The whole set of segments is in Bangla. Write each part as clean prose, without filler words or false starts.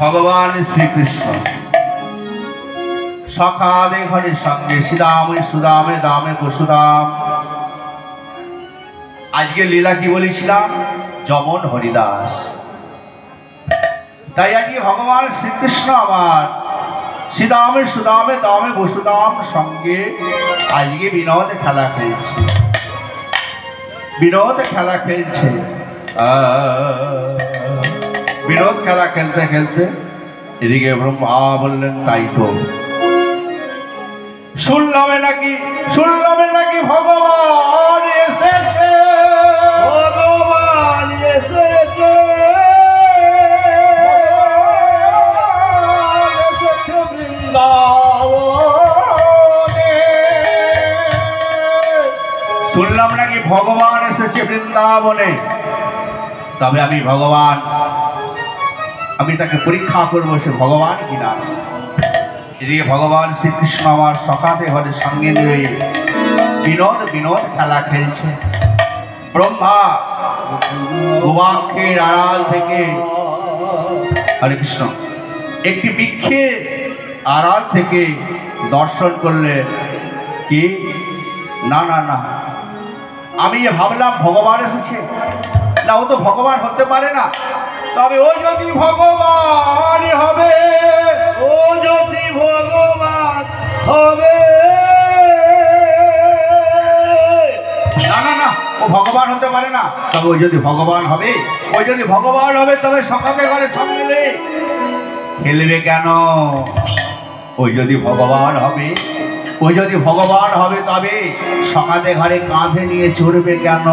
ভগবান শ্রীকৃষ্ণ সকালে ঘরের সঙ্গে শ্রীরামে সুদামে দামে পরশুরাম। আজকে লীলা কি বলেছিলাম? যমন হরিদাস। তাই আজকে ভগবান শ্রীকৃষ্ণ আমার শ্রীরামে সুদামে দামে বসুদাম সঙ্গে আজকে বিনোদ খেলা খেলছে। বিনোদ খেলা খেলছে। বিনোদ খেলা খেলতে খেলতে এদিকে ব্রহ্মা বললেন, তাই তো শুনলামে নাকি ভগবান এসেছে। ভগবান এসেছে বৃন্দাবনে। শুনলাম নাকি ভগবান এসেছে বৃন্দাবনে। তবে আমি ভগবান, আমি তাকে পরীক্ষা করবো সে ভগবান কিনা। এদিকে ভগবান শ্রীকৃষ্ণ আমার সখাতে ঘরের সঙ্গে নিয়ে বিনোদ খেলা খেলছে। ব্রহ্মা গোবাক্ষের আড়াল থেকে, হরে কৃষ্ণ, একটি বৃক্ষের আড়াল থেকে দর্শন করলে কি না না না, আমি ভাবলাম ভগবান এসেছে। না, ও তো ভগবান হতে পারে না। তবে ও যদি ভগবান হবে, ও যদি ভগবান হবে, না না না, ও ভগবান হতে পারে না। তবে ও যদি ভগবান হবে, তবে সকালে ঘরে সঙ্গে খেলবে কেন? ওই যদি ভগবান হবে তবে সকালে ঘরে কাঁধে নিয়ে চড়বে কেন?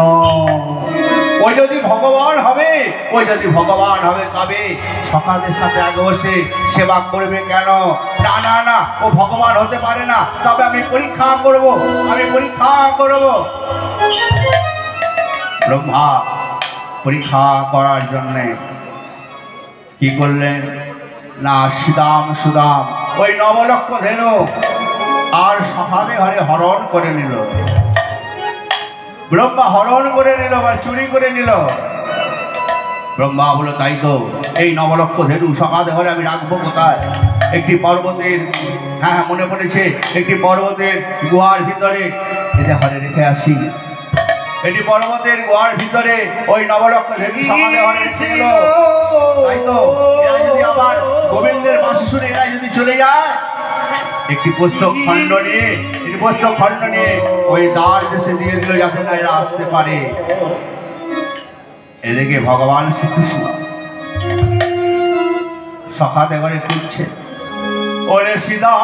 ওই যদি ভগবান হবে তবে সকালের সাথে আগে বসে সেবা করবে কেন? না না না, ও ভগবান হতে পারে না। তবে আমি পরীক্ষা করব। ব্রহ্মা পরীক্ষা করার জন্য কি করলেন না, সুদাম ওই নবলক্ষ ধেনু আর সকালে ঘরে হরণ করে নিল। ব্রহ্মা হরণ করে নিল বা চুরি করে নিল। ব্রহ্মা বলো, তাই তো, এই নবলক্ষ ধেনু সকালে ঘরে আমি রাখবো কোথায়? একটি পর্বতের, হ্যাঁ মনে পড়েছে, একটি পর্বতের গুহার ভিতরে এটা ঘরে রেখে আসি। এটি পর্বতের গুহার ভিতরে ওই নবলক্ষ ধেনু সকালে ঘরে ছিল। তাই তো, এরা যদি আবার গোবিন্দের বাঁশি শুনে এরা যদি চলে যায়, একটি পুস্তক খণ্ড নিয়ে ওই দ্বার দেশে দিয়ে দিল, যাতে না এরা আসতে পারে। এদিকে ভগবান শ্রীকৃষ্ণ সখাতে ঘরে খুঁজছে। ওরে সীতাম,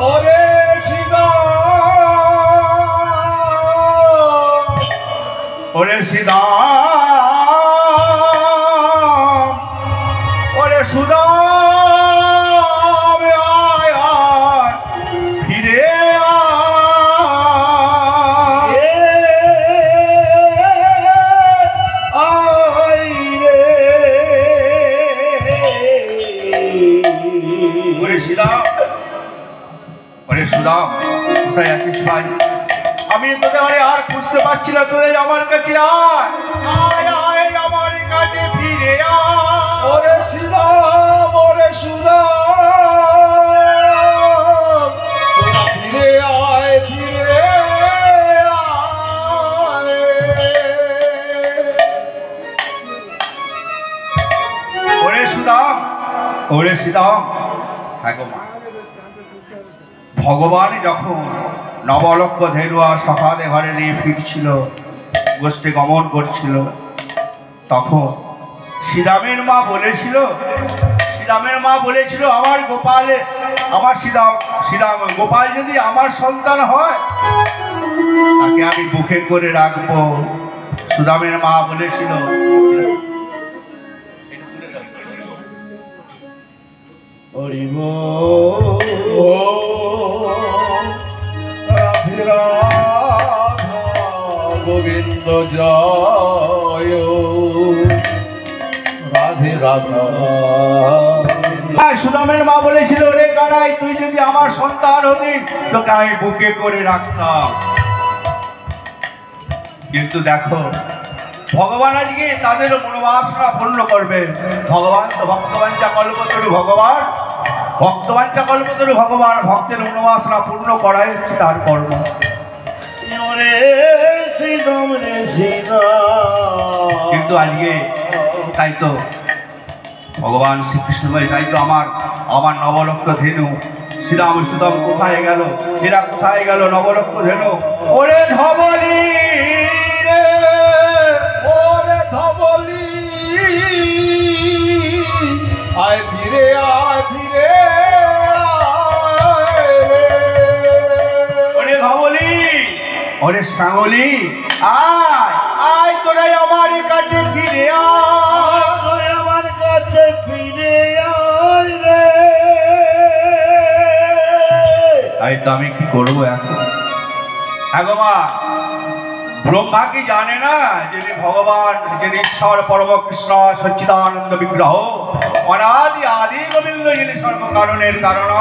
ওরে সীতাম, ওরে সীতাম, ওরে সুদাম, আমি তোদের আর খুঁজতে পারছি না। তোদের আমার কাছে আয়, আমার কাছে ফিরে আয়। ওরে সুদাম, ওরে সুদাম, ফিরে আয়, ফিরে আয়। ওরে সুদাম, হ্যাঁ গো মা, ভগবান যখন নবলক্ষ ধেনুয়া সকালে ঘরে নিয়ে ফিরছিল, গোষ্ঠে গমন করছিল, তখন শ্রীরামের মা বলেছিল আমার গোপালে, আমার শ্রীরাম গোপাল যদি আমার সন্তান হয় তাকে আমি বুকে করে রাখবো। সুদামের মা বলেছিল, গোবিন্দ জয় রাধে রাধা। সুদামের মা বলেছিল, রে কানাই, তুই যদি আমার সন্তান হতি তোকে আমি বুকে করে রাখতাম। কিন্তু দেখো ভগবান আজকে তাদের মনোবাসনা পূর্ণ করবে। ভগবান তো ভক্তবাঞ্ছা কল্পতরু, ভগবান ভক্তবাঞ্ছা কল্পতরু, ভগবান ভক্তের মনোবাসনা পূর্ণ করাই হচ্ছে তার কর্ম। কিন্তু আজকে তাই তো ভগবান শ্রীকৃষ্ণ তাই তো আমার আমার নবলক্ষ ধেনু শ্রীরাম সুদাম কোথায় গেল, এরা কোথায় গেল নবলক্ষ ধেনু? ওরে ধবলি রে, ওরে ধবলি, আয় ধীরে আয় ধীরে, ওরে ধবলি, ওরে শ্যামলি, আয় আয় তোরাই আমার কাছে ফিরে আয়, আমার কাছে ফিরে আয় রে। তাই তো আমি কি করবো এখন? হ্যাঁ গো মা, ব্রহ্মা কি জানে না যিনি ভগবান, যিনি ঈশ্বর পরম কৃষ্ণ সচ্চিদানন্দ বিগ্রহ, অনাদি আদি গোবিন্দ, যিনি সর্বকারণের কারণ?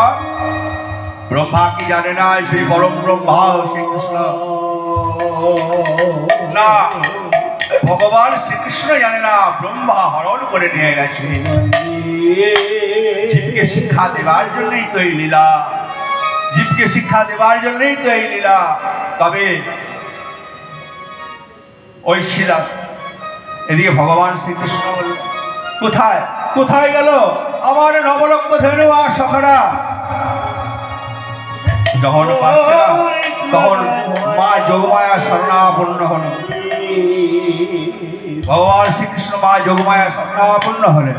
ব্রহ্মা কি জানে না সেই পরম ব্রহ্মা শ্রীকৃষ্ণ? না, ভগবান শ্রীকৃষ্ণ জানে না, ব্রহ্মা হরণ করে নিয়ে গেছে। জীবকে শিক্ষা দেবার জন্যই তো এই লীলা, জীবকে শিক্ষা দেবার জন্যই তো এই লীলা। তবে ওই শিলা এদিকে ভগবান শ্রীকৃষ্ণ বলল, কোথায় কোথায় গেল আমার নবলক্ষ ধেনু আর সখারা? যখন পাচ্ছে না তখন মা যোগমায়া শরণাপন্ন হল। ভগবান শ্রীকৃষ্ণ মা যোগমায়া শরণাপন্ন হলেন।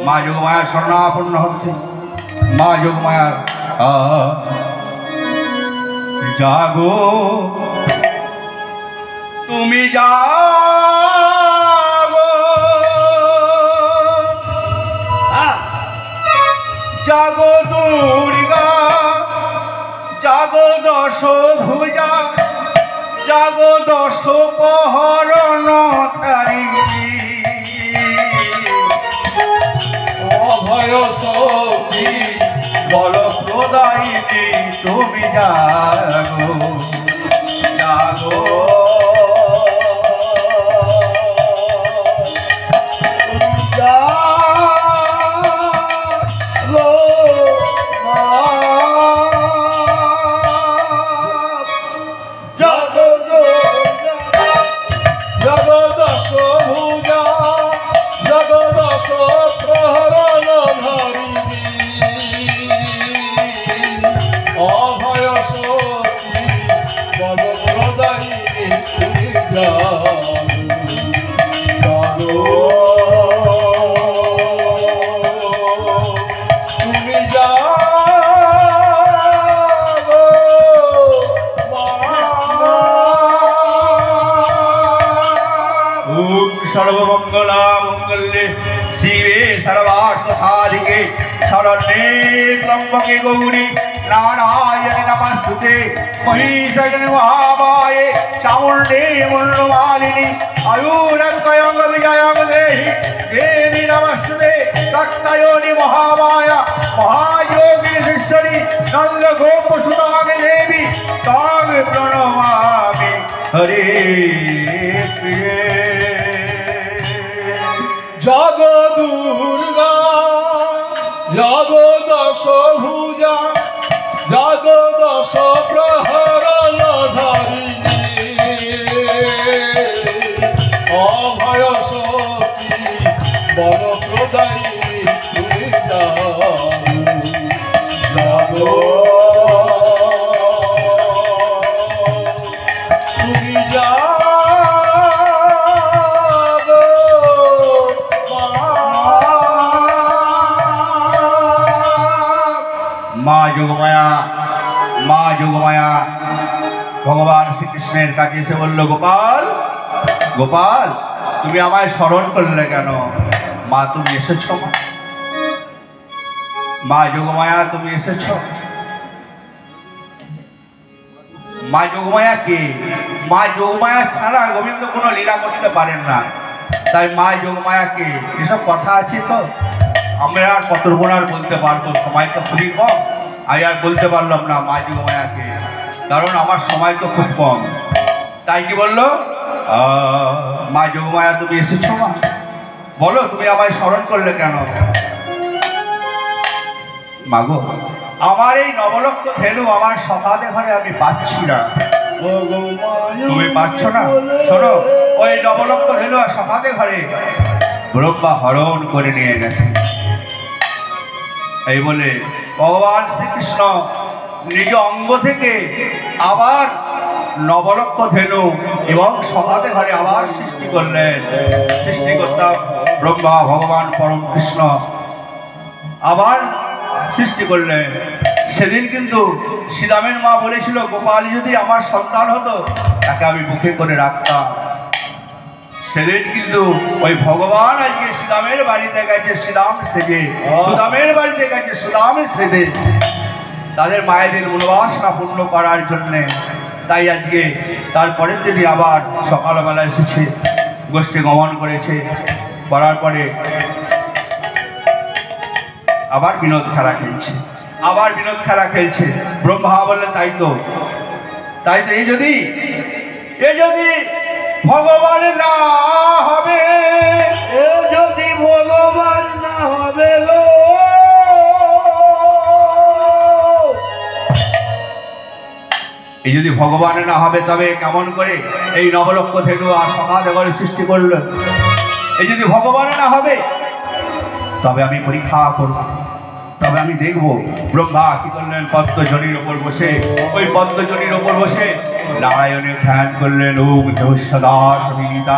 মা যোগমায়া শরণাপন্ন হচ্ছে। মা যোগমায়া জাগো তুমি জাগো, জাগো দুর্গা, জাগো দশ ভুজা, জাগো দশ প্রহরণ তারি, অভয় শক্তি বল প্রদায়িনী তুমি জাগো, জাগো सर्वमंगला मंगल्ये शिवे सर्वार्थ साधिके शरण्ये त्र्यंबके गौरी नारायणि नमस्तुते महिषासुरमर्दिनी महामाये चामुण्डे मुण्डमालिनी आयुरद्वयं विजयं देहि देवी नमस्तुते रक्तयोनि महामाया महायोगीश्वरी नन्दगोपसुतां देवी तां प्रणमामि हरे प्रिये। জাগো দুর্গা, জাগো দশ ভুজা, জাগো দশ প্রহরণ ধারিণী, অভয় শক্তি বল প্রদায়িনী তুমি জাগো, জাগো তুমি জাগো। মা যোগমায়া ভগবান শ্রীকৃষ্ণের কাছে এসে বলল, গোপাল গোপাল তুমি আমায় স্মরণ করলে কেন? মা তুমি এসেছ, মা যোগমায়া তুমি এসেছ। মা যোগমায়া কে? মা যোগমায়া ছাড়া গোবিন্দ কোনো লীলা করতে পারেন না, তাই মা যোগমায়া কে? এসব কথা আছে তো আমরা আর কতক্ষণ আর বলতে পারবো, সময় তো খুবই কম। আমি আর বলতে পারলাম না মা যোগমায়াকে, কারণ আমার সময় তো খুব কম। তাই কি বললো, মা যোগমায়া তুমি এসেছো মা? বলো তুমি আমায় স্মরণ করলে কেন? মাগো, আমার এই নবলক্ষ ধেনু আমার সকালে ঘরে আমি পাচ্ছি না। তুমি পাচ্ছ না? শোনো, ওই নবলক্ষ ধেনু আর সকালে ঘরে ব্রহ্মা হরণ করে নিয়ে গেছে। এই বলে ভগবান শ্রীকৃষ্ণ নিজ অঙ্গ থেকে আবার নবলক্ষ ধেনু এবং সকালে ঘরে আবার সৃষ্টি করলেন। সৃষ্টিকর্তা ব্রহ্মা ভগবান পরম কৃষ্ণ আবার সৃষ্টি করলেন। সেদিন কিন্তু শ্রীরামের মা বলেছিল, গোপাল যদি আমার সন্তান হতো তাকে আমি মুখে করে রাখতাম। সেদিন কিন্তু ওই ভগবান আজকে শ্রীরামের বাড়িতে গেছে শ্রীরাম সেজে, সুদামের বাড়িতে গেছে সুদাম সেজে, তাদের মায়েদের মনোবাসনা পূর্ণ করার জন্যে। তাই আজকে তারপরের দিনই আবার সকালবেলা এসেছে, গোষ্ঠী গমন করেছে, করার পরে আবার বিনোদ খেলা খেলছে, আবার বিনোদ খেলা খেলছে। ব্রহ্মা বললেন, তাই তো এই যদি ভগবান না হবে, যদি ভগবান না হবে গো, এই যদি ভগবান না হবে তবে কেমন করে এই নবলক্ষ ধেনু আর সকালে ঘরে সৃষ্টি করল? এই যদি ভগবান না হবে তবে আমি পরীক্ষা করব, তবে আমি দেখব। ব্রহ্মা কি করলেন? পদ্মজনির ওপর বসে, ওই পদ্মজনির ওপর বসে নারায়ণের ধ্যান করলেন। ওম সদা সবিতা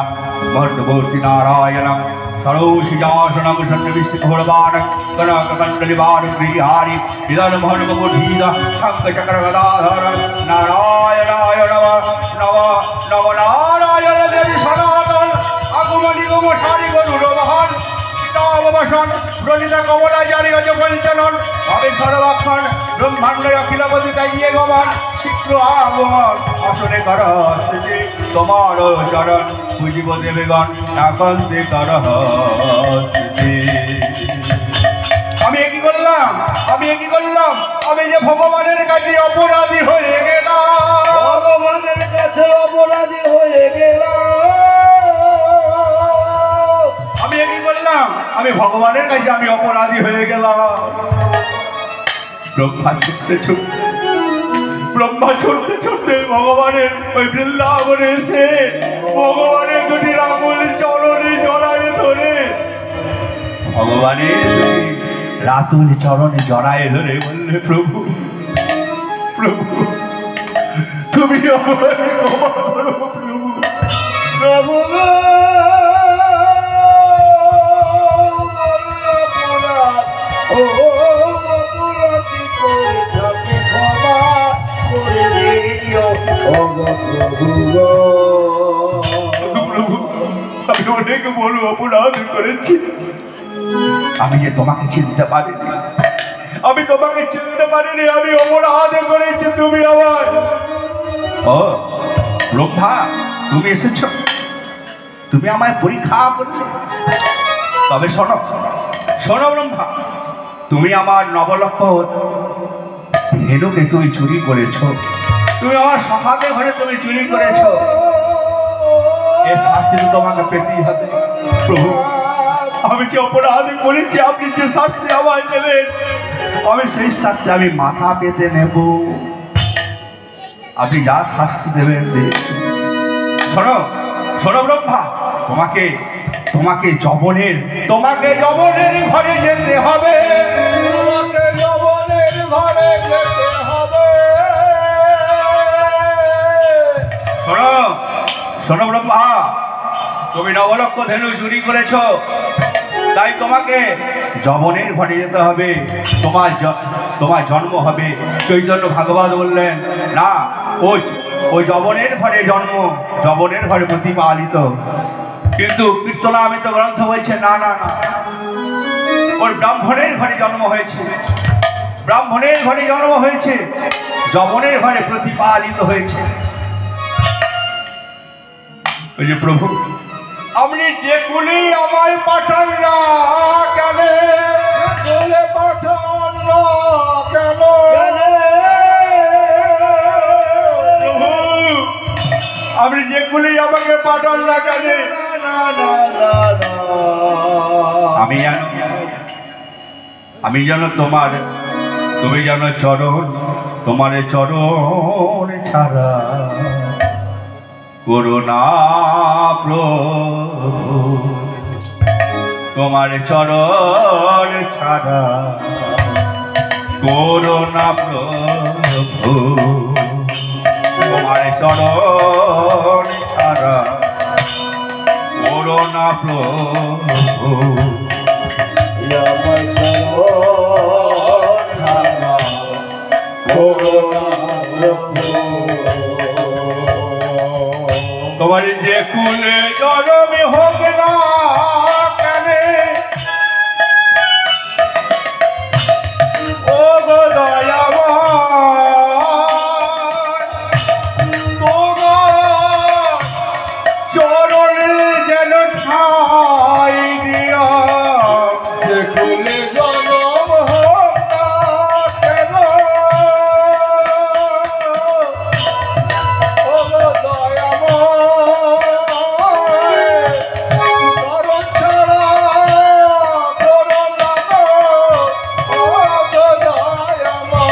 মর্তবর্তী নারায়ণম সরৌষিজাসনং সন্নিবিষ্ট ভগবান কনকমণ্ডলিবান গৃহারি বিধান মোহনবধীর শঙ্খচক্র গদাধর নারায়ণায় নম নম নম নারায়ণ দেবী সনাতন আগমনি গম সারি গরুরবহন অবসন প্রণীতা কমলা জারি হচ্ছে পঞ্চনন হবে সর্বক্ষণ ব্রহ্মাণ্ড অখিলপতি তাইয়ে গমন শীঘ্র আগমন আসনে কর তোমার চরণ বুঝিব দেবেগণ নাকন্তে কর। আমি কি করলাম? আমি যে ভগবানের কাছে অপরাধী হয়ে গেলাম, ভগবানের কাছে অপরাধী হয়ে গেলাম। আমি কি করলাম? আমি ভগবানের কাছে আমি অপরাধী হয়ে গেলাম। ব্রহ্মা ছুটতে ভগবানের ওই বৃন্দাবনে এসে ভগবানের দুটি আঙুল চরণে জড়ায় ধরে, ভগবানের রাতুল চরণে জড়ায় ধরে বললে, প্রভু তুমি আমায় ক্ষমা করো প্রভু। আমি অনেক বড় অপরাধ করেছি। আমি যে তোমাকে চিনতে পারিনি, আমি অপরাধ করেছি। তুমি আমার ব্রহ্মা, তুমি এসেছ, তুমি আমায় পরীক্ষা করলে। তবে শোনো ব্রহ্মা, তুমি আমার নবলক্ষ ধেনুকে তুমি চুরি করেছ, তুমি আমার সখাতে ঘরে তুমি চুরি করেছ। এর শাস্তি তোমাকে পেতেই হবে। প্রভু, আমি যে অপরাধ করেছি, আপনি যে শাস্তি আমায় দেবেন, আমি সেই শাস্তি আমি মাথা পেতে নেব। আপনি যা শাস্তি দেবেন। শোনো ব্রহ্মা, তোমাকে যবনের ঘরে যেতে হবে। শোনো ব্রহ্মা, তুমি নবলক্ষ ধেনু চুরি করেছ, তাই তোমাকে যবনের ঘরে যেতে হবে। তোমার জন্ম হবে। চৈতন্য ভাগবত বললেন, না, ওই যবনের ঘরে জন্ম, যবনের ঘরে প্রতিপালিত। কিন্তু কীর্তনামৃত গ্রন্থ বলছে, না, ওর ব্রাহ্মণের ঘরে জন্ম হয়েছে, যবনের ঘরে প্রতিপালিত হয়েছে। ওই যে প্রভু, আপনি যে কুলি আমায় পাঠান না কেন, আপনি যেগুলি আমাকে পাঠান না কেন? আমি জানো তুমি জানো চরণ, তোমার চরণ ছাড়া করুণা প্রভু, তোমার চরণ ছাড়া করুণা প্রভু, তোমার চরণ ছাড়া করুণা প্রভু, আমার চরণ ছাড়া করুণা প্রভু। তোমার যে কুলে জনমই হোক না কেন, ও গো দয়াময়, তোমার চরণে যেন ঠাঁই দিয়া, যে কুলে জনম হোক না কেন, ও গো দয়াময়, চরণ ছাড়া করো না গো, ও গো দয়াময়।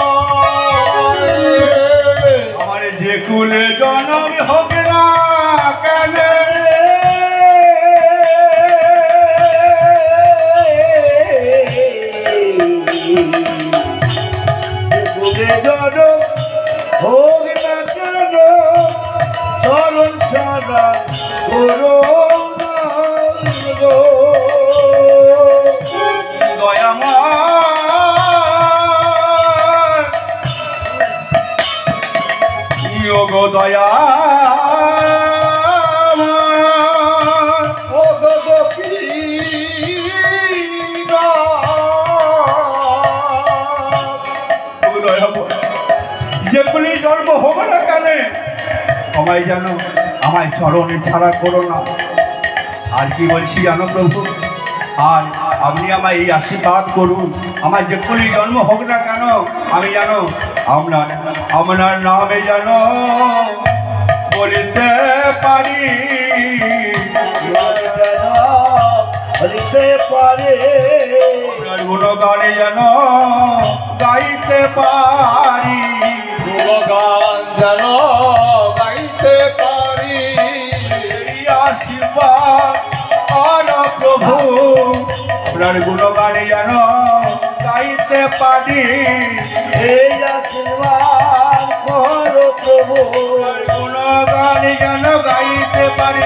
আমার যে কুলে জনম হোক না কেন, হোক না কেন চরণ ছাড়া করো না গো দয়াময়, ও গো দয়াময়, ও গো গোপীনাথ, যেগুলি জন্ম হবে না কেন, আমায় জানো, আমায় চরণে ছাড়া করো না। আর কি বলছি জানো প্রভু, আর আপনি আমায় এই আশীর্বাদ করুন, আমার যেগুলি জন্ম হোক না কেন, আমি জানো আপনার নামে জানো বলিতে পারি, বলিতে পারে, আপনার গুণগানে যেন গাইতে পারি, গুণগান যেন গাইতে পারি। আশীর্বাদ আর প্রভু, আপনার গুণগানে যেন গাইতে পারি, এই আশীর্বাদ করো প্রভু, গুণগানে যেন গাইতে পারি,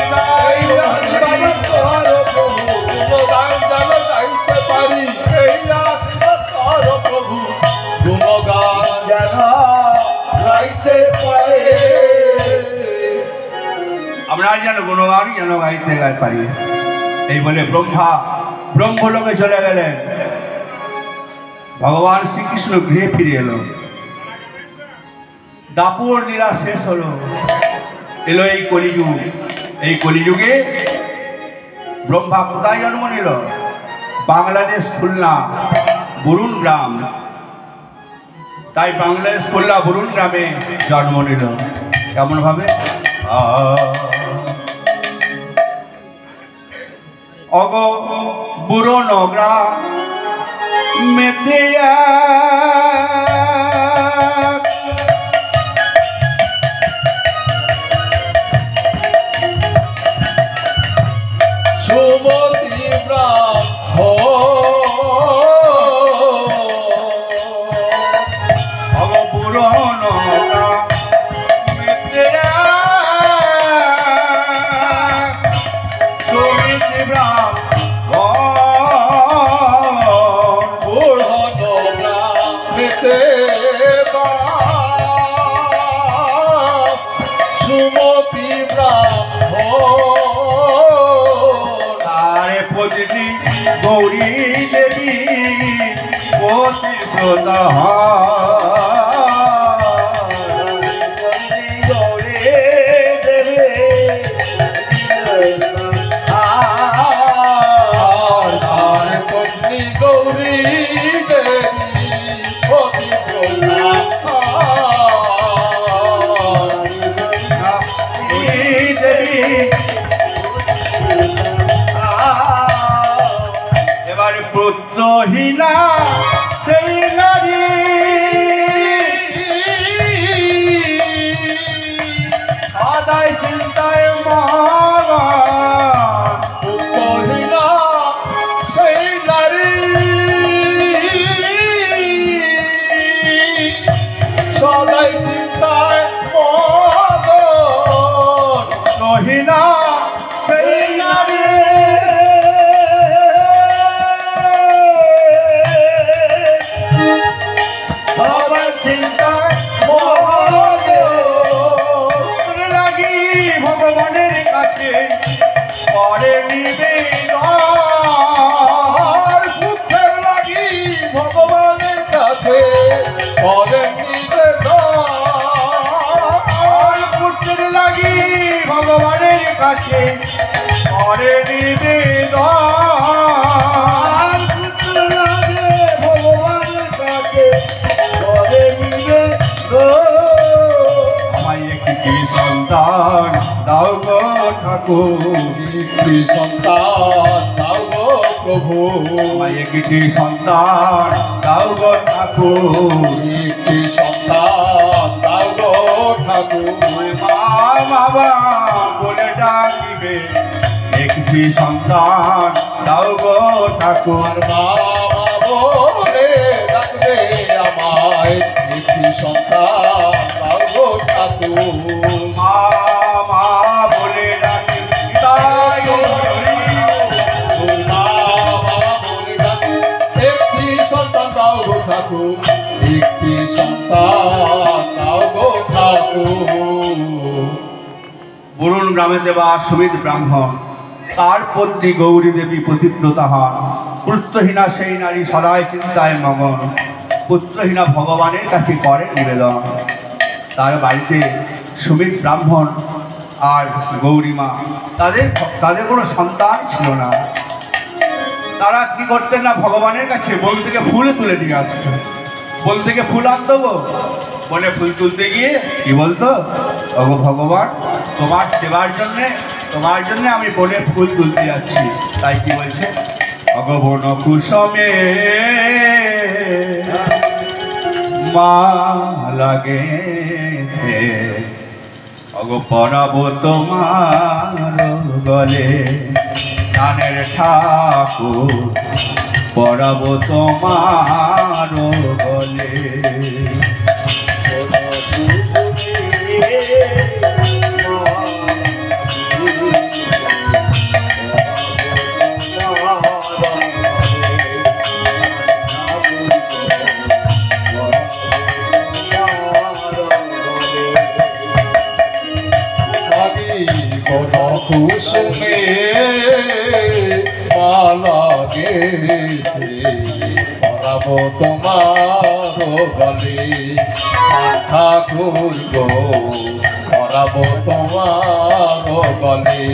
আশীর্বাদ করো প্রভু, গুণগান যেন গাইতে পারি, এই আশীর্বাদ করো প্রভু, গুণগান যেন গাইতে পারে। আমরা যেন গুণগান যেন গাইতে পারি, এই বলে ব্রহ্মলোকে চলে গেলেন। ভগবান শ্রীকৃষ্ণ গৃহে ফিরে এলো, দাপুর লীলা শেষ হলো, এলো এই কলিযুগ। এই কলিযুগে ব্রহ্মা কোথায় জন্ম নিল? বাংলাদেশ খুলনা বরুণ গ্রাম, তাই বাংলাদেশ খুলনা বরুণ গ্রামে জন্ম নিল। কেমন ভাবে? অগ বুরন গ্রাম মেতে সুমতি ব্রাহ্ম অগ বুরন গ্রাম মেতে সুমতি ব্রাহ্ম বুরন গ্রাম মেতে সুমতি ব্রাহ্ম পদ্মী গৌরী দেবী পতি শ্রোতা গৌরী দেবী পত্নী গৌরী দেবী পতি শ্রোতা পুত্রহীনা সেই নারী সদাই চিন্তায় মগন পুত্রহীনা সেই নারী সদাই চিন্তায় মগন পুত্রহীনা সেই নারী সবার চিন্তায় মগন লাগি ভগবানের কাছে করে নিবেদন পুত্রের লাগি ভগবানের কাছে করেন নিবেদন পুত্রের লাগি ভগবানের কাছে করে নিবেদন পুত্র লাগে ভগবানের কাছে করে নিবেদন আমায় একটি সন্তান দাও গো ঠাকুর একটি সন্তান দাও গো প্রভু আমায় একটি সন্তান দাও গো ঠাকুর একটি সন্তান দাও গো ঠাকুর মা বাবা বলে ডাকিবে একটি সন্তান দাও গো ঠাকুর বাবা বলে ডাকবে আমায় একটি সন্তান দাও গো ঠাকুর মা মা বলে ডাকে তাই একটি সন্তান দাও গো ঠাকুর একটি সন্তান দাও গো ঠাকুর বরুণ গ্রামে দেবা সুমিত ব্রাহ্মণ তার পত্নী গৌরী দেবী পতিব্রতা হন পুত্রহীনা সেই নারী সদাই চিন্তায় মগন পুত্রহীনা ভগবানের কাছে করে নিবেদন তার বাড়িতে সুমিত ব্রাহ্মণ আর গৌরীমা তাদের কোনো সন্তান ছিল না তারা কি করতেন না ভগবানের কাছে বন থেকে ফুল তুলে নিয়ে আসতেন বন থেকে ফুল আনতো গো বনে ফুল তুলতে গিয়ে কি বলতো ওগো ভগবান তোমার সেবার জন্যে আমি বনে ফুল তুলতে যাচ্ছি তাই কি বলছে ওগো বন কুসুমে মা লাগে ওগো পরাবো তোমার গলে গানের ঠাকুর পরাবো তোমার গলে কুসুমে মালা গেছে পরাবো তোমার গলে ঠাকুর গো পরাবো তোমার গলে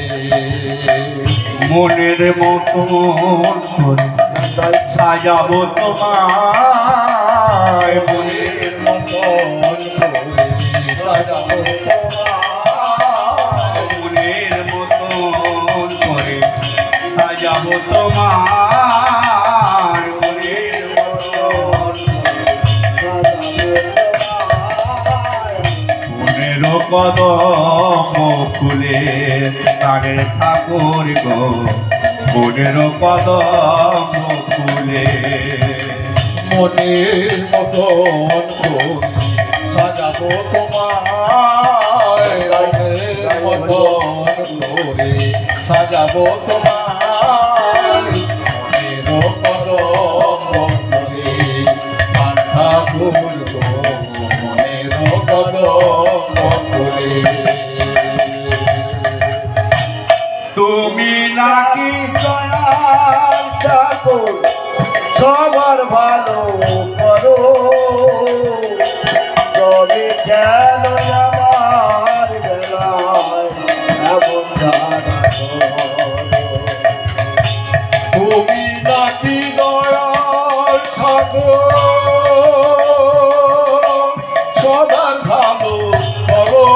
মনের মতন সাজাবো তোমার মনের মতন সাজাবো মনের মতন করে সাজাবো তোমার মনের মতন মনের কদম ফুলে তারের ঠাকুর গো মনের কদম ফুলে মনের মতন সাজাবো তোমার মতন করে সাজাবো তোমার মনের কদম করে ঠাকুর গো মনের কদম করে তুমি নাকি দয়াল ঠাকুর সবার ভালো করো তবে কেন আমার বেলায় এমন ধারা করো? তুমি নাকি দয়াল ঠাকুর সবার ভালো করো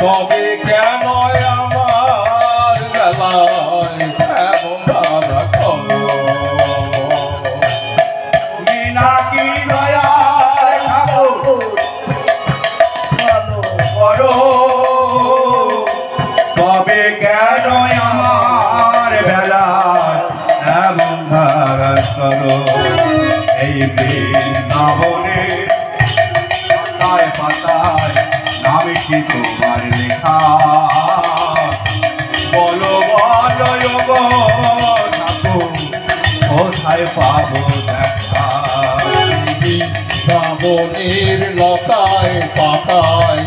তবে কেন আমার লতায় এমন ধারা করো তুমি নাকি দয়ার ঠাকুর করো তবে কেন আমার বেলা এমন ধারা করো এই বৃন্দাবনে পাতায় পাতায় নামে কি তোমার লেখা বলো বলো গো ঠাকুর কোথায় পাবো দেখা শ্রাবণের লতায় পাতায়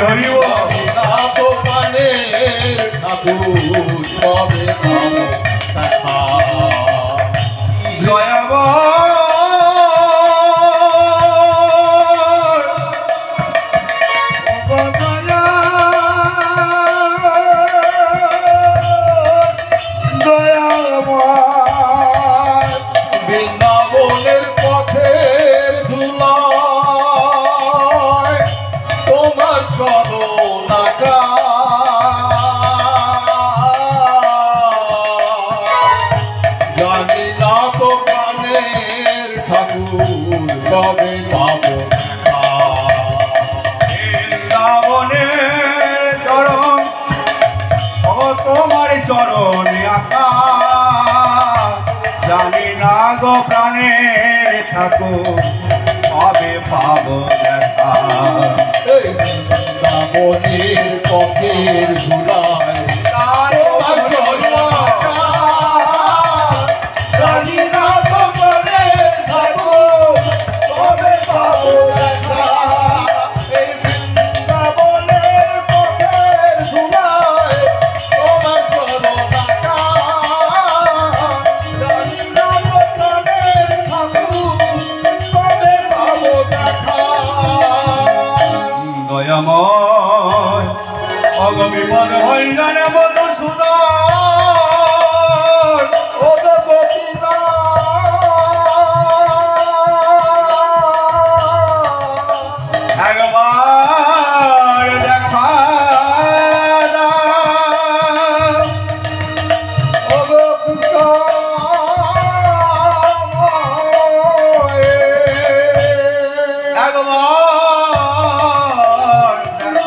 হরি হরি দোকানের ঠাকুর সবে পাবো দেখা জয়াব বৃন্দাবনের পথের ধুলায় তোমার চরণ আঁকা জানি না তো প্রাণের ঠাকুর কবে পাবো দেখা বৃন্দাবনের চরণ ও তোমার চরণ আঁকা জানি না গো প্রাণের ঠাকুর কবে পাবো দেখা শ্রাবণের পথের ধুলায় তোমার চরণ আঁকা জানি না তো প্রাণের ঠাকুর কবে পাবো দেখা এই বৃন্দাবনের পথের ধুলায় তোমার চরণ আঁকা জানি না তো প্রাণের ঠাকুর কবে পাবো দেখা দয়াময় অগবিপদ হইলানে বধু সুন্দর ও গোপীনা একবার দেখা দাও। ও গোপীনা একবার দেখা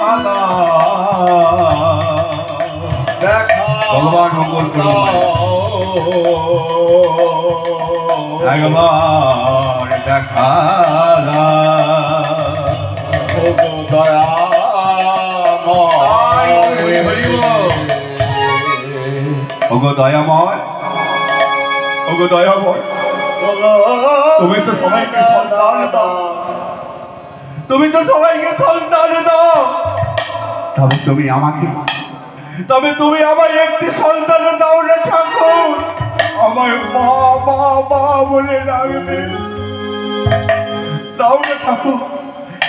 দাও। ভগবান মঙ্গল করুন একবার দেখা ওগো দয়াময় ওগো দয়াময় তুমি তো সবাইকে সন্তান দাও তুমি তো সবাইকে সন্তান দাও তবে তুমি আমাকে একটি সন্তান দাও না ঠাকুর আমার মা মা মা বলে ডাকবে দাও না ঠাকুর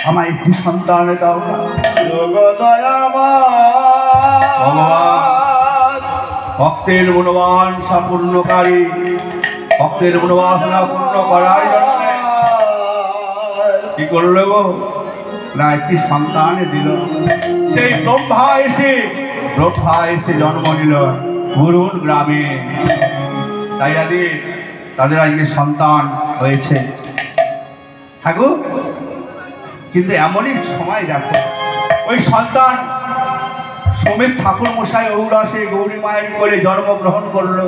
আমার একটি সন্তান দাও না ভগবান ভক্তের মনোবাঞ্ছা পূর্ণকারী ভক্তের মনোবাসনা পূর্ণ করার জন্য কি করলো গো না একটি সন্তান দিল সেই ব্রহ্মা এসে জন্ম নিল গুরুন গ্রামে তাই আদি তাদের আজকে সন্তান হয়েছে ঠাকুর কিন্তু এমনই সময় দেখো ওই সন্তান সমিত ঠাকুর মশাই ঔরাসে গৌরী মায়ের করে জন্মগ্রহণ করলো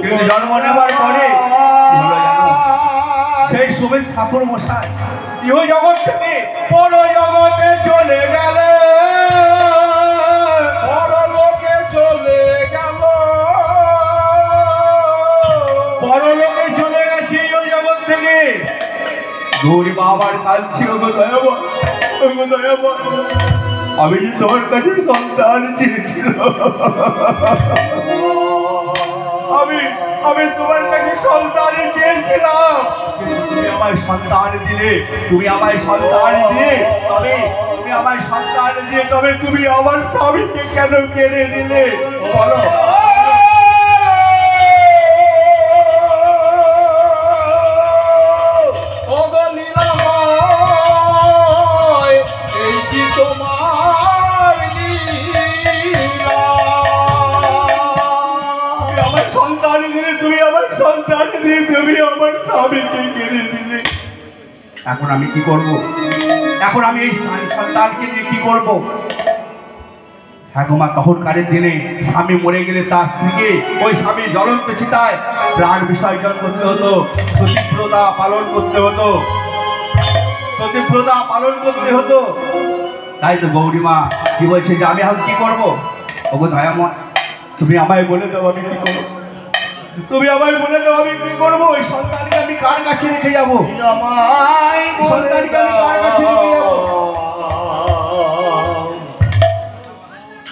কিন্তু জন্ম নেবার পরে কি হলো জানো সেই সমিত ঠাকুর মশাই ইহ জগৎ থেকে পর জগতে চলে গেলে পরলোকে চলে গেল পরলোকে চলে গেছে ওই জগৎ থেকে গৌরী বাবার কাঁদছি ওগো দয়াবর আমি যে তোমার কাছে সন্তান চেয়েছিল আমি তোমার কাছে সন্তান চেয়েছিলাম তুমি আমায় সন্তান দিলে তবে তুমি আমার স্বামীকে কেন কেড়ে দিলে বলো এই কি তোমার এখন আমি কি করব? এখন আমি এই সন্তানকে নিয়ে কি করব? হ্যাঁ গো মা, তখনকারের দিনে স্বামী মরে গেলে তার স্ত্রীকে ওই স্বামী জ্বলন্ত চিতায় প্রাণ বিসর্জন করতে হতো, সতীব্রতা পালন করতে হতো, সতীব্রতা পালন করতে হতো। তাই তো গৌরীমা কি বলছে যে আমি এখন কি করবো? ওগো দয়াময়, তুমি আমায় বলে দাও আমি কি করবো, তুমি আমায় বলে দাও আমি কি করবো? ওই সন্তানকে আমি কার কাছে রেখে যাবো? সন্তানকে আমি কার কাছে রেখে যাবো?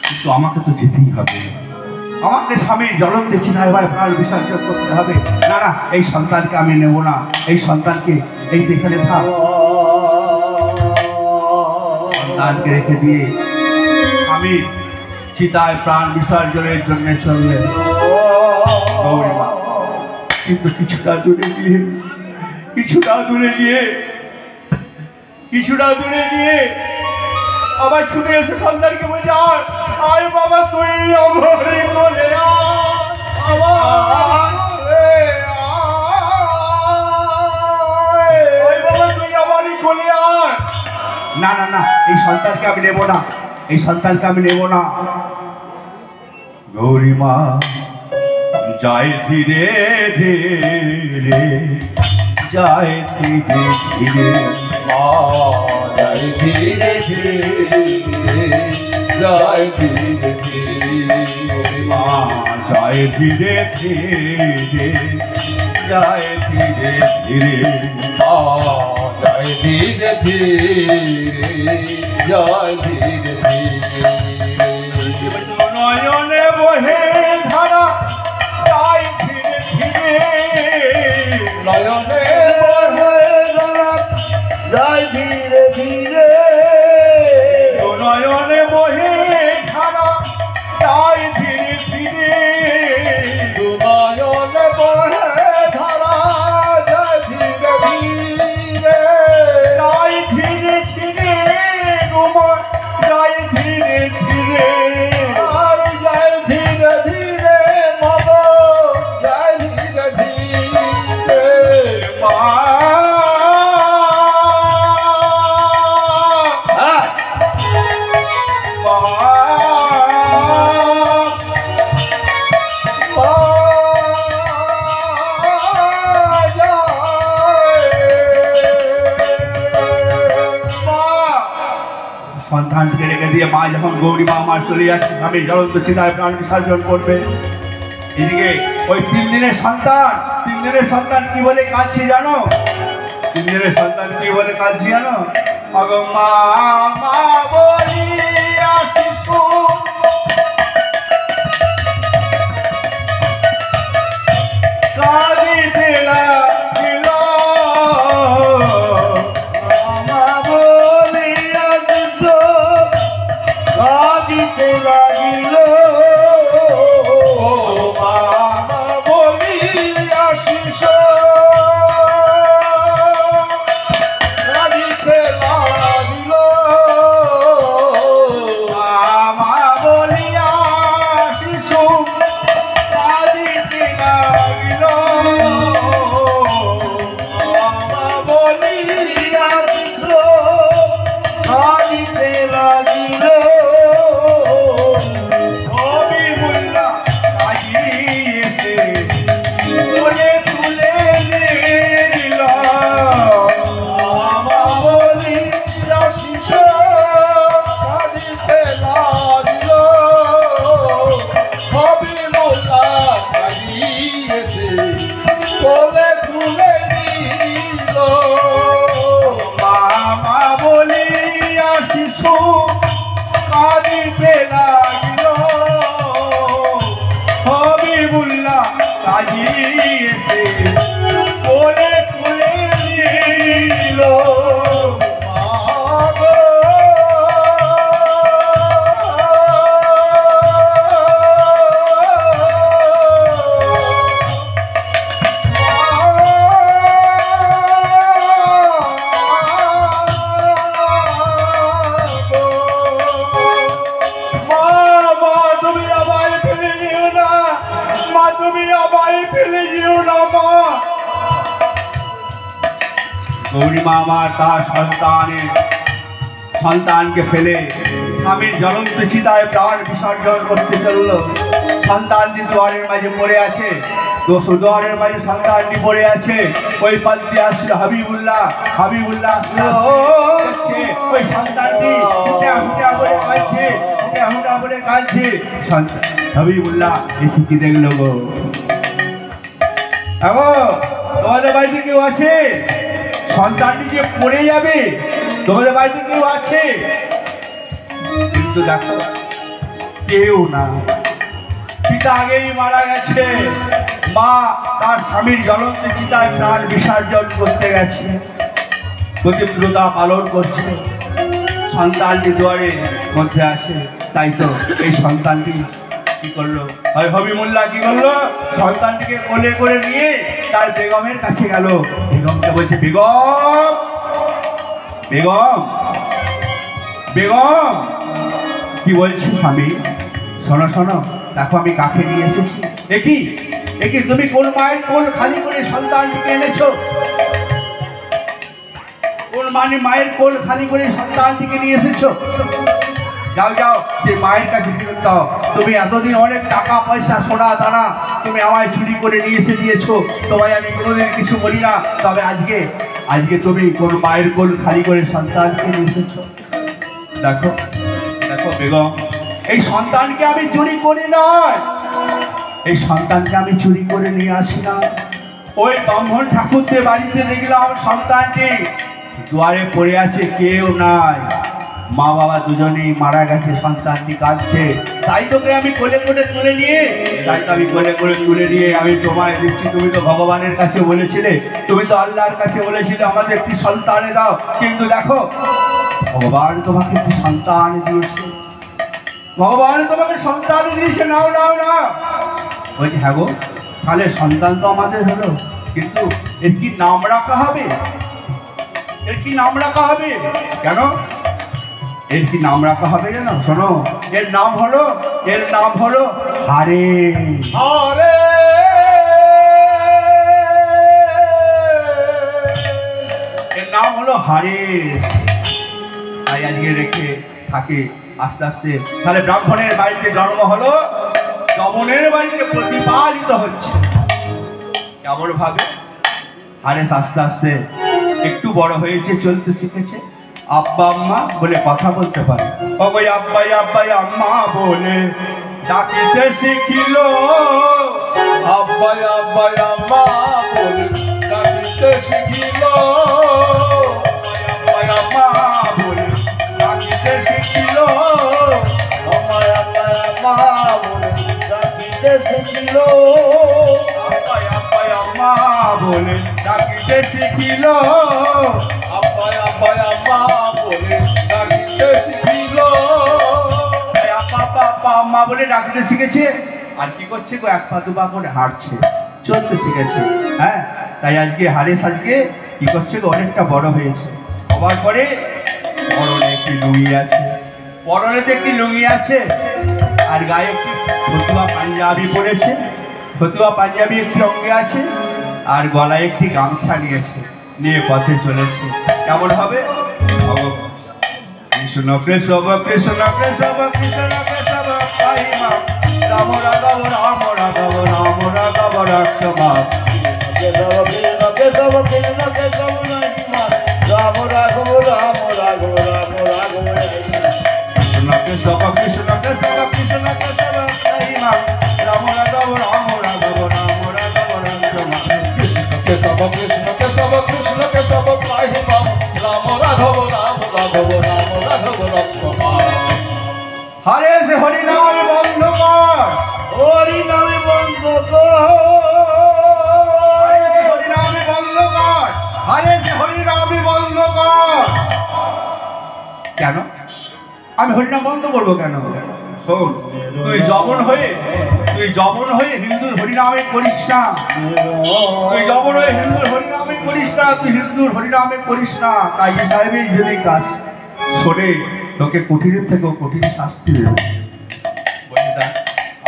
কিন্তু আমাকে তো যেতেই হবে, আমাকে স্বামীর জ্বলন্ত চিতায় প্রাণ বিসর্জন করতে হবে। না না, এই সন্তানকে আমি নেব না, এই সন্তানকে এই এখানে থাক। সন্তানকে রেখে দিয়ে আমি চিতায় প্রাণ বিসর্জনের জন্য চললে গৌরীমা। কিন্তু কিছুটা দূরে গিয়ে আবার ছুটে এসে সন্তানকে বলছে, আয় বাবা তুই আমারই কোলে আয়। না না না, এই সন্তানকে আমি নেব না, এই সন্তানকে আমি নেব না। গৌরীমা যায় ধীরে ধীরে, যায় ধীরে ধীরে, যায় ধীরে ধীরে, যায় ধীরে ধীরে, মা যায় ধীরে ধীরে, যায় ধীরে ধীরে, যায় ধীরে ধীরে, যায় ধীরে ধীরে। নয়নে বহে ধারা যায় ধীরে ধীরে, নয়নে বহে ধারা যায় ধীরে ধীরে, নয়নে বহে ধারা যায় ধীরে ধীরে, নয়নে বহে ধারা যায় ধীরে ধীরে, যায় ধীরে ধীরে, যায় ধীরে ধীরে, আর যায় ধীরে ধীরে, বাবা যায় ধীরে ধীরে, মা সন্তানকে রেখে দিয়ে মা যখন গৌরীমা আমার চলে যাচ্ছে, আমি জ্বলন্ত চিতায় প্রাণ বিসর্জন করবে। এদিকে ওই 3 দিনের সন্তান কি বলে কাঁদছে জানো? 3 দিনের সন্তান কি বলে কাঁদছে জানো? অগো মা মা বলিয়া শিশু কাঁদিতে লাগিল, মা বলিয়া শিশু কাঁদিতে লাগিল, মা বলিয়া শিশু কাঁদিতে লাগিল, মা বলিয়া শিশু কাঁদিতে লাগিল, মা বলিয়া শিশু কাঁদিতে লাগিল, হবিবুল্লাহ কাঁদিয়েছে কোলে তুলে নিল, মা বলিয়া শিশু কাঁদিতে লাগিল, হবিবুল্লাহ কাঁদিয়েছে কোলে তুলে নিল, মা বলিয়া শিশু কাঁদিতে লাগিল, হবিবুল্লাহ কাঁদিয়েছে কোলে তুলে নিল, তুমি আমায় ফেলে যেও না মা, তুমি আমায় ফেলে যেও না মা। গৌরীমা আমার তার সন্তানকে ফেলে স্বামীর জ্বলন্ত চিতায় প্রাণ বিসর্জন করতে চলল। সন্তানটি দুয়ারের মাঝে পড়ে আছে, দুয়ারের মাঝে সন্তানটি পড়ে আছে। ওই পাল্টি আসছে হাবিবুল্লাহ দেখছে ওই সন্তানটি হুটা করে কাঁদছে, হুটা করে কাঁদছে। হাবিবুল্লাহ এসে কি দেখলো গো? তোমাদের বাড়িতে কেউ আছে? সন্তানটি যে পড়ে যাবে, তোমাদের বাড়িতে কেউ আছে? কিন্তু দেখো কেউ না, পিতা আগেই মারা গেছে। মা তার স্বামীর জ্বলন্ত চিতায় প্রাণ বিসর্জন করতে গেছে, পতিব্রতা পালন করছে। সন্তানটি দুয়ারে মধ্যে আছে। তাই তো এই সন্তানটি কি করলো? হাবিবুল্লাহ কি করলো? সন্তানটিকে কোলে করে নিয়ে তার বেগমের কাছে গেল। বেগমকে বলছে, বেগম বেগম বেগম। কি বলছি স্বামী? শোনো শোনো, দেখো আমি কাকে নিয়ে এসেছি। একই তুমি কোন মায়ের কোল খালি করে সন্তানটিকে এনেছো? কোন মায়ের কোল খালি করে সন্তানটিকে নিয়ে এসেছো? যাও যাও, যে মায়ের কাছে ফিরত দাও। তুমি এতদিন অনেক টাকা পয়সা সোনা দানা তুমি আমায় চুরি করে নিয়ে এসে দিয়েছো, তোমায় আমি কোনোদিন কিছু বলি না। তবে আজকে তুমি কোন মায়ের কোল খালি করে সন্তানকে নিয়ে এসেছো। দেখো দেখো বেগম, এই সন্তানকে আমি চুরি করি নয়, এই সন্তানকে আমি চুরি করে নিয়ে আসি না। ওই ব্রাহ্মণ ঠাকুরদের বাড়িতে দেখলাম সন্তানটি দুয়ারে পড়ে আছে, কেউ নাই। মা বাবা দুজনেই মারা গেছে, সন্তানটি কাঁদছে। তাই তোকে আমি কোলে করে তুলে নিয়ে আমি তোমায় দিচ্ছি। তুমি তো ভগবানের কাছে বলেছিলে, তুমি তো আল্লাহর কাছে বলেছিলে আমাদের একটি সন্তান দাও। কিন্তু দেখো ভগবান তোমাকে একটি সন্তান দিয়েছে, ভগবান তোমাকে সন্তান দিয়েছে। নাও নাও না। বলছি হ্যাঁ গো, তাহলে সন্তান তো আমাদের হলো, কিন্তু এর কি নাম রাখা হবে? এর কি নাম রাখা হবে? কেন এর কি নাম রাখা হবে জানো? শোনো, এর নাম হলো হারে। হরে এর নাম হলো হারে। তাই আজকে রেখে থাকে আস্তে আস্তে। তাহলে ব্রাহ্মণের বাড়িতে জন্ম হলো, যমনের বাড়িতে প্রতিপালিত হচ্ছে। কেমন ভাবে হারেস আস্তে আস্তে একটু বড় হয়েছে, চলতে শিখেছে। আব্বা আম্মা বলে কথা বলতে পারে। ওই আব্বাই আব্বাই আম্মা বলে ডাকিতে শিখিল। আব্বাই আব্বাই আম্মা বলে ডাকিতে শিখিল। আব্বাই আম্মা বলে ডাকিতে শিখিল। আব্বাই আব্বাই আম্মা বলে ডাকিতে শিখিল। আব্বাই আব্বাই আম্মা বলে ডাকিতে শিখিল। আব্বাই আব্বাই আম্মা বলে ডাকিতে শিখিল। আব্বা আম্মা বলে ডাকতে শিখেছে। আর কি করছে গো? এক পা দু পা করে হাঁটছে, চলতে শিখেছে। হ্যাঁ, তাই আজকে হারেস আজকে কি করছে গো? অনেকটা বড় হয়েছে। হবার পরে পরনে একটি লুঙ্গি আছে, পরনেতে একটি লুঙ্গি আছে, আর গায়ে একটি ফতুয়া পাঞ্জাবি পরেছে। ফতুয়া পাঞ্জাবি একটি অঙ্গে আছে, আর গলায় একটি গামছা নিয়ে পথে চলেছে। কেমন হবে? কৃষ্ণ কৃষ্ণ কৃষ্ণ কৃষ্ণ কৃষ্ণ কৃষ্ণ পাইমা রাম রাঘব রাম রাঘব রাম রাঘব রাক্ষমা কেশব কৃষ্ণ কেশব কৃষ্ণ কেশব নাইমা রাম রাঘব রাম রাঘব রাম রাঘব কৃষ্ণ কেশব কৃষ্ণ কেশব কৃষ্ণ কেশব পাইমা রাম রাঘব রাম রাঘব রাম রাঘব রাক্ষমা কেশব কৃষ্ণ কেশব কৃষ্ণ কেশব পাইমা রাম রাঘব রাম রাঘব রাম রাঘব রাক্ষমা। হরে সে হরি নাম বন্ধ কর, হরি নামে বন্ধ কর, হরি নামে বন্ধ কর, হরে সে হরি নামে বন্ধ কর। কেন আমি হরিনাম বন্ধ করবো কেন? শোন, তুই জবন হয়ে হিন্দুর হরিনামে করিস না। তুই জবন হয়ে হিন্দুর হরিনামে করিস না, তুই হিন্দুর হরিনামে করিস না। তাই সাহেবের যদি কাজ শোনে, তোকে কঠিনের থেকেও কঠিন শাস্তি দেবে।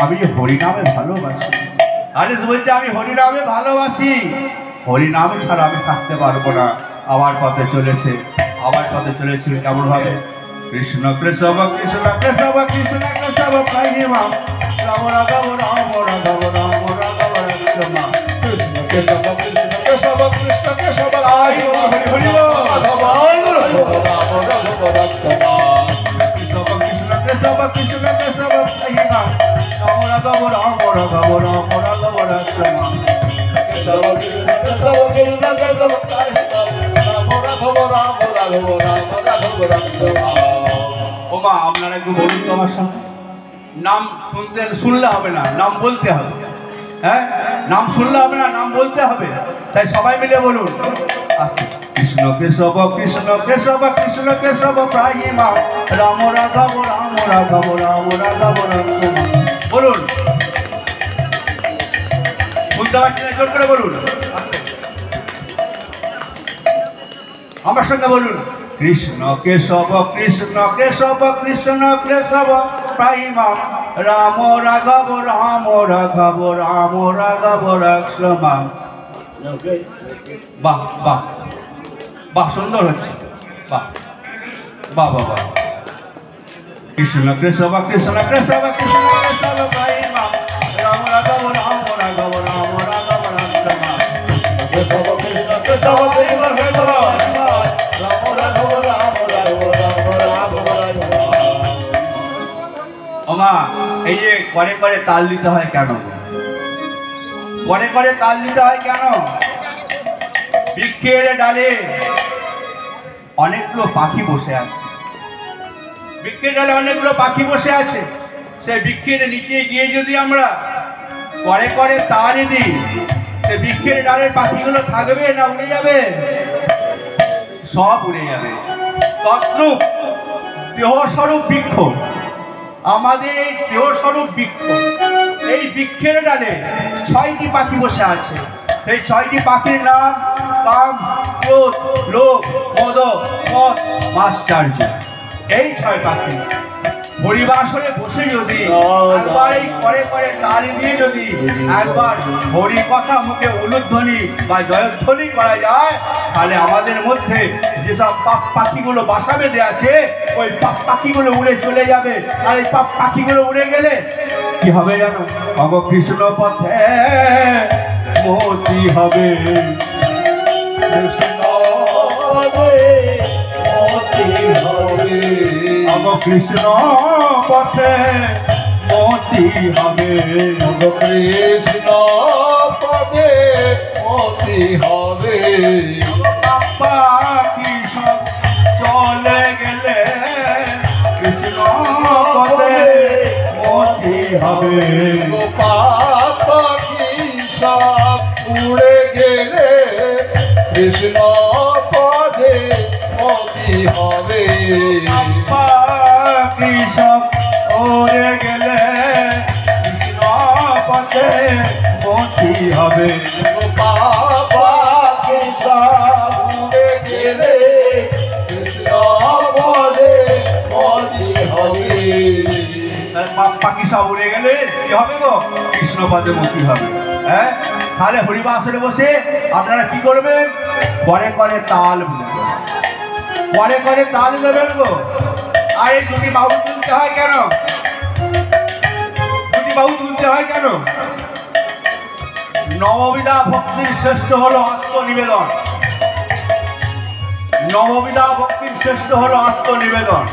আমি হরিনামে ভালোবাসি। আরে বলছে আমি হরিনামে ভালোবাসি, হরিনামে ছাড়া আমি থাকতে পারবো না। আমার পথে চলেছে কেমন ভাবে কৃষ্ণ কেশব কৃষ্ণ কেশব কৃষ্ণ কেশব প্রাহিমা রাম রাঘব রাম রাঘব রাম রাঘব রাম কৃষ্ণ কেশব কৃষ্ণ কেশব কৃষ্ণ কেশব হরি হরি রাঘব রাঘব রাম রাঘব রাম কেশব কৃষ্ণ কেশব কৃষ্ণ কেশব প্রাহিমা রাম রাঘব রাম রাঘব রাম রাঘব রাম কেশব কৃষ্ণ কেশব কৃষ্ণ কেশব রাম রাঘব রাম রাঘব রাম রাঘব রাম ওমা আপনারা একটু বলুন তো আমার সঙ্গে নাম শুনলে হবে না, নাম বলতে হবে। হ্যাঁ, নাম শুনলে হবে না, নাম বলতে হবে। তাই সবাই মিলে বলুন আস্তে কৃষ্ণ কেশব কৃষ্ণ কেশব কৃষ্ণ কেশব প্রাহিমা রাম রাঘব রাম রাঘব রাম রাঘব রাম বলুন। বুঝতে পারছি না, জোর করে বলুন আমার সঙ্গে বলুন কৃষ্ণ কেশব কৃষ্ণ কেশব কৃষ্ণ কেশব প্রাহিমা রাম রাঘব রাম রাঘব রাম রাঘব রাম। বাহ বাহ বাহ, সুন্দর হচ্ছে, বাহ বাহ বাহ বাহ। কৃষ্ণ কেশব কৃষ্ণ কেশব কৃষ্ণ কেশব প্রাহিমা রাম রাঘব রাম রাঘব রাম রাঘব রাম। কেশব কৃষ্ণ কেশব কৃষ্ণ কেশব রাম রাঘব রাম রাঘব রাম রাঘব রাম। ওমা এই যে করে করে তাল দিতে হয় কেন? করে করে তাল দিতে হয় কেন? বৃক্ষের ডালে অনেকগুলো পাখি বসে আছে, বৃক্ষের ডালে অনেকগুলো পাখি বসে আছে। সেই বৃক্ষের নিচে গিয়ে যদি আমরা করে করে তাল দিই, সে বৃক্ষের ডালের পাখিগুলো থাকবে না উড়ে যাবে? সব উড়ে যাবে। তদ্রূপ দেহস্বরূপ বৃক্ষ, আমাদের এই দেহস্বরূপ বৃক্ষ, এই বৃক্ষের ডালে 6টি পাখি বসে আছে। এই 6টি পাখির নাম কাম, ক্রোধ, লোভ, মদ, মদ, মাশ্চর্য। এই 6 পাখি হরিবাসরে বসে যদি একবার এই করে করে তালি দিয়ে যদি একবার হরি কথা মুখে উলুধ্বনি বা জয়ধ্বনি করা যায়, তাহলে আমাদের মধ্যে যেসব পাখিগুলো বাসা বেঁধে আছে ওই পাখিগুলো উড়ে চলে যাবে। আর এই পাখিগুলো উড়ে গেলে কি হবে জানো? অগ কৃষ্ণ পথে মতি হবে, কৃষ্ণ পদে মতি হবে, অগ কৃষ্ণ পথে মতি হবে, কৃষ্ণ পদে মতি হবে। পাখি সব চলে গেলে কৃষ্ণ পথে মতি হবে, পাখি সব উড়ে গেলে কৃষ্ণ পদে মতি হবে। পাখি সব উড়ে গেলে কৃষ্ণ পথে মতি হবে, পাখি সব উড়ে গেলে কৃষ্ণ পদে মতি হবে। পাখি সব উড়ে গেলে কি হবে গো? কৃষ্ণ পদে মতি হবে। হ্যাঁ, তাহলে হরিবাসরে বসে আপনারা কি করবেন? করে করে তাল বুঝবেন, করে করে তাল দেবেন গো। আর এই দুটি বাহু তুলতে হয় কেন? দুটি বাহু তুলতে হয় কেন? নববিধা ভক্তির শ্রেষ্ঠ হলো আত্মনিবেদন। নববিধা ভক্তির শ্রেষ্ঠ হলো আত্মনিবেদন।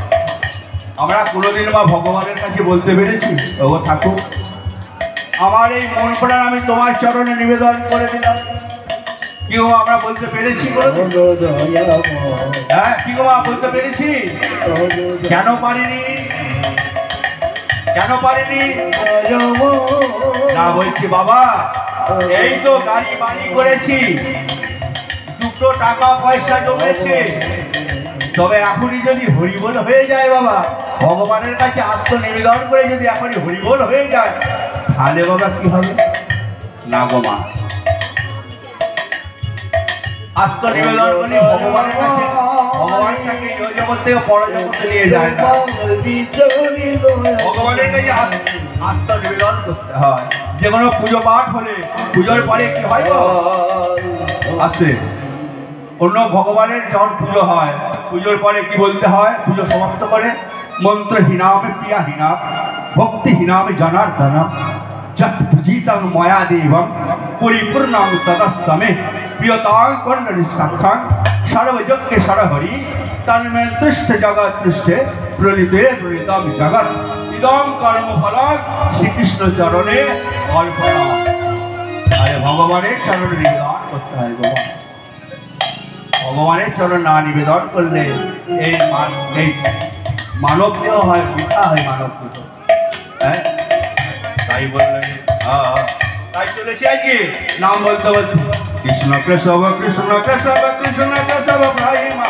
আমরা কোনোদিন বা ভগবানের কাছে বলতে পেরেছি ও ঠাকুর আমার এই মন প্রাণ আমি তোমার চরণে নিবেদন করে দিলাম? কি গো আমরা বলতে পেরেছি? হ্যাঁ, কি গো বলতে পেরেছি? কেন পারিনি? কেন পারিনি? না বলছি বাবা, এই তো গাড়ি বাড়ি করেছি, দুটো টাকা পয়সা জমেছে, তবে এখনই যদি হরিবোল হয়ে যায় বাবা, ভগবানের কাছে আত্মনিবেদন করে যদি এখনই হরিবোল হয়ে যায়, তাহলে বাবা কি হবে? না গো মা, আত্মনিবেদন করে ভগবানের কাছে, ভগবান তাকে এই জগৎ থেকে পরজগতে নিয়ে যায় না। ভগবানের কাছে আত্মনিবেদন করতে হয়। যে কোনো পুজো পাঠ হলে পুজোর পরে কি হয় গো? আসে অন্য ভগবানের যখন পুজো হয়, পুজোর পরে কি বলতে হয়? পুজো সমাপ্ত করে মন্ত্র হীনামে প্রিয়া হীনা ভক্তি হীনামে জনার্দন যত ভজিতং ময়া দেবম পরিপূর্ণং তদস্তমে প্রিয়তাং কন্ডনিষ্ঠাং সর্বযজ্ঞে সরহরি তন্মে তৃষ্ঠ জগৎ তৃষ্ঠে প্রণীতে প্রণীতম জগৎ ইদং কর্মফলং শ্রীকৃষ্ণ চরণে অর্পণা। আরে ভগবানের চরণে নিবেদন করতে হয় বাবা। ভগবানের চরণ না নিবেদন করলে এই মানব দেহ হয় বৃথা হয় মানব দেহ। হ্যাঁ, তাই বললেন, তাই চলেছে আজকে নাম বলতে বলতে কৃষ্ণ কেশব কৃষ্ণ কেশব কৃষ্ণ কেশব রাহিমা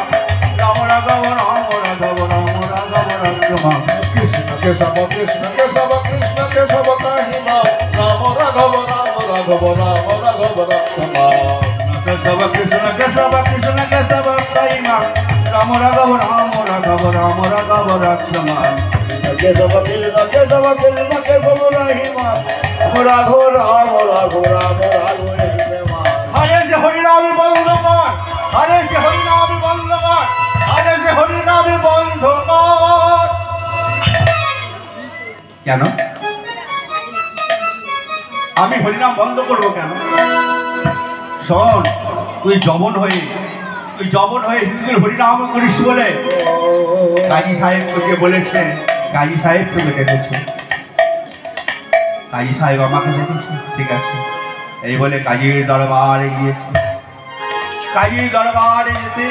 রাম রাঘব রাম রাঘব রাম রাঘব রাঘবা কৃষ্ণ কেশব কৃষ্ণ কেশব কৃষ্ণ কেশব রাহিমা রাম রাঘব রাম রাঘব রাম রাঘব রাঘবা কেশব কৃষ্ণ কেশব কৃষ্ণ কেশব রাহিমা রাম রাঘব রাম রাঘব রাম রাঘব রাঘবা কেশব কৃষ্ণ কেশব কৃষ্ণ কেশব রাহিমা রাঘব রাম রাঘব রাম রাঘব রাঘবা। হরে যে হরিনামে বন্ধ কর, হরে যে হরিনামে বন্ধ কর, হরে যে হরিনামে বন্ধ কর। কেন আমি হরিনাম বন্ধ করব কেন? শোন, তুই জবন হয়ে হিন্দুর হরিনাম করিস বলে কাজী সাহেব তোকে বলেছে, কাজী সাহেব তোকে ডেকেছে, কাজী সাহেব আমাকে ডেকেছে, ঠিক আছে। এই বলে কাজীর দরবারে গিয়েছে। কাজীর দরবারে যেতে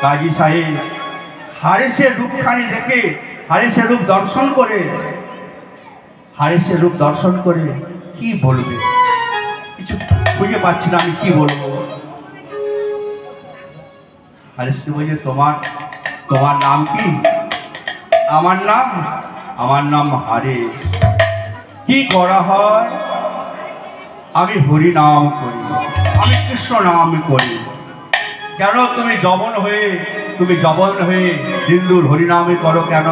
কাজী সাহেব হারেসের রূপখানি দেখে, হারেসের রূপ দর্শন করে কি বলবে, কিছু খুঁজে পাচ্ছি না আমি কি বলবো। হারেসকে বলছে, তোমার নাম কি? আমার নাম হারেস। কি করা হয়? আমি হরি নাম করি, আমি কৃষ্ণ নাম করি। কেন তুমি জবন হয়ে হিন্দুর হরিনামে করো কেন?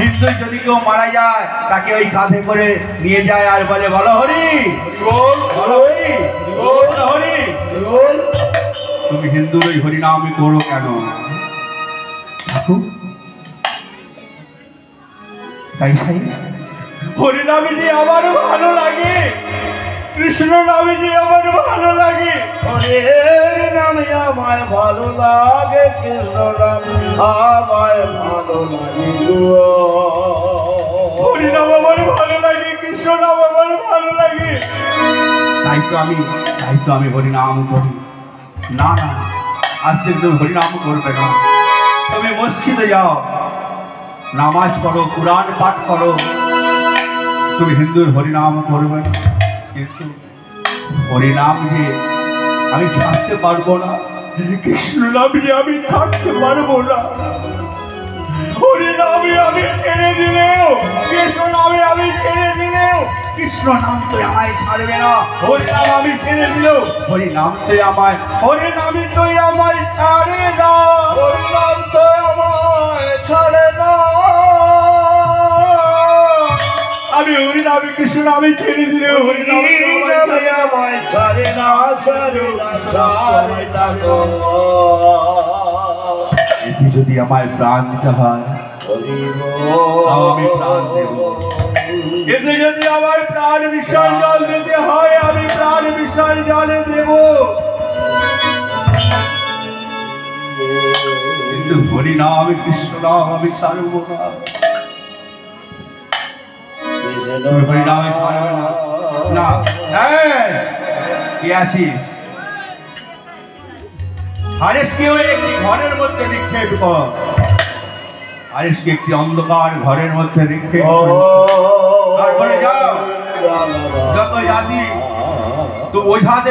হিন্দু যদি কেউ মারা যায় তাকে ওই কাঁধে করে নিয়ে যায় আর বলে বলো হরি বল, বলো হরি বল, হরি বল। তুমি হিন্দুর ওই হরিনামে করো কেন? ঠাকুর তাই সাই হরিনামে যে আমার ভালো লাগে, কৃষ্ণ নামে যে আমার ভালো লাগে, হরির নামে আমায় ভালো লাগে, কৃষ্ণ নামে আমায় ভালো লাগে, হরিনাম আমার ভালো লাগে, কৃষ্ণ নাম আমার ভালো লাগে। তাই তো আমি হরিনাম করি। না না, আজ থেকে তুমি হরিনাম করবে না। তুমি মসজিদে যাও, নামাজ পড়ো, কুরআন পাঠ করো, তুমি হিন্দুর হরিনাম করবে না। কিন্তু হরিনাম যে আমি ছাড়তে পারবো না, কৃষ্ণ নাম যে আমি থাকতে পারবো না। হরিনামে আমি ছেড়ে দিলেও, কৃষ্ণ নামে আমি ছেড়ে দিলেও, কৃষ্ণ নাম তো আমায় ছাড়বে না। হরিনাম আমি ছেড়ে দিলেও হরিনামে তো আমায় ছাড়ে না। হরিনাম তো আমায় ছাড়ে না। আমি হরিনামে কৃষ্ণ নামে ছেড়ে দিলেও হরিনামে আমায় ছাড়ে না, ছাড়ে না, ছাড়ে না গো। এতে যদি আমায় প্রাণ দিতে হয় তাও আমি প্রাণ দেব। এতে যদি আমার প্রাণ বিসর্জন দিতে হয় আমি প্রাণ বিসর্জনে দেব। কিন্তু হরিনাম কৃষ্ণ নাম আমি ছাড়ব না। তুমি হরিনামে ছাড়বে না? হ্যাঁ, কে আছিস? হারেসকে একটি ঘরের মধ্যে নিক্ষেপ কর। হারেসকে একটি অন্ধকার ঘরের মধ্যে নিক্ষেপ কর। তারপরে যাও, যত জাতি তো ওঝার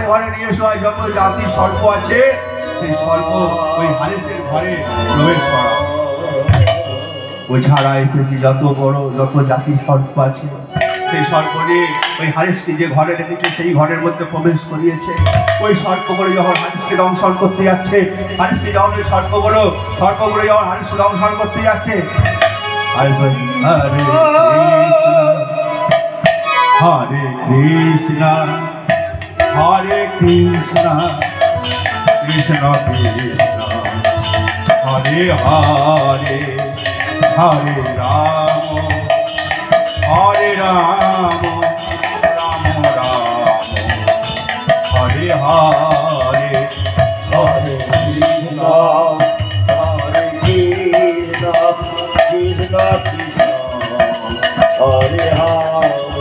ঘরে নিয়ে এসো। যত জাতি সর্প আছে সেই সর্প ওই হারেসের ঘরে প্রবেশ করা। ওঝারা এসেছি যত জাতি সর্প আছে সেই সর্প নিয়ে ওই হারেসকে যে ঘরে রেখেছে সেই ঘরের মধ্যে প্রবেশ করিয়েছে। ওই সর্পগুলো যখন হারেসকে দংশন করতে যাচ্ছে, হারেসকে যখন ওই সর্পগুলো যখন হারেসকে দংশন করতে যাচ্ছে, হরে কৃষ্ণ হরে কৃষ্ণ কৃষ্ণ কৃষ্ণ হরে হরে হরে রাম হরে রাম রাম রাম হরে হরে হরে কৃষ্ণ হরে কৃষ্ণ কৃষ্ণ কৃষ্ণ হরে হরে